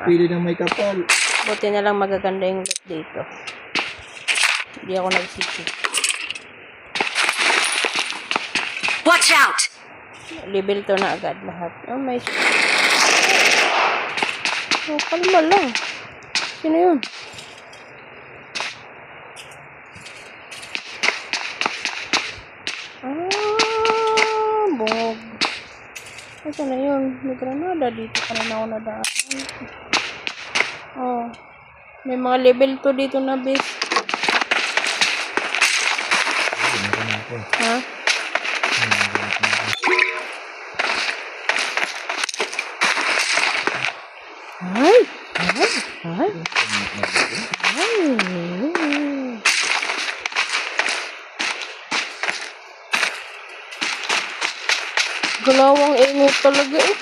pipili ng may kapal. Buti na lang magaganda yung loot dito. Hindi ako nagsisi. Watch out! Level 2 na agad lahat. Oh, may... Oh, kalma lang. Sino yun? Bog. Asa na yun? May granada dito. Kanina ako nadaan. Oh. May mga level 2 dito na base. Ha? Ay! Ay! Ay! Ay! Galawang ingot talaga eh.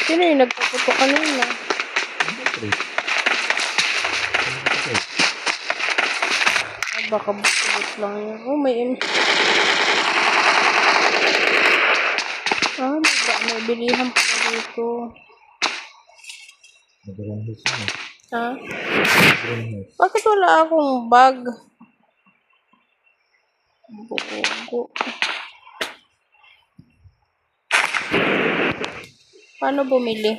Sino yung nagpaputo kanina? Baka bukit lang yun. Oh, may may bilihan pala dito. Ha? Bakit wala akong bag? Bugo. Paano bumili?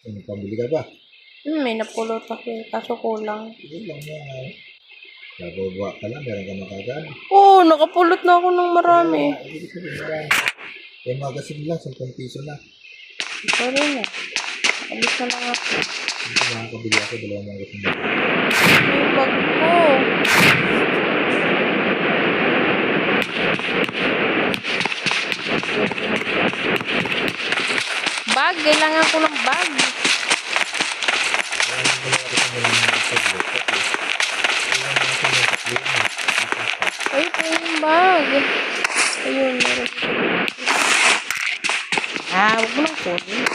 Pabili ka ba? May napulot ako eh. Kaso kulang. Hindi lang yan. Nababa ka lang, meron ka makagad. Oo, nakapulot na ako ng marami. Hindi ko marami. Yung magasin lang, 10 piso na. Sorry na. Alis na lang ako. Hindi ko makakabili ako, 2 magasin na. Yung bag ko. Bag, kailangan ko ng bag. Ay, ito yung bag. Ayun, meron. Huwag mo lang kunin.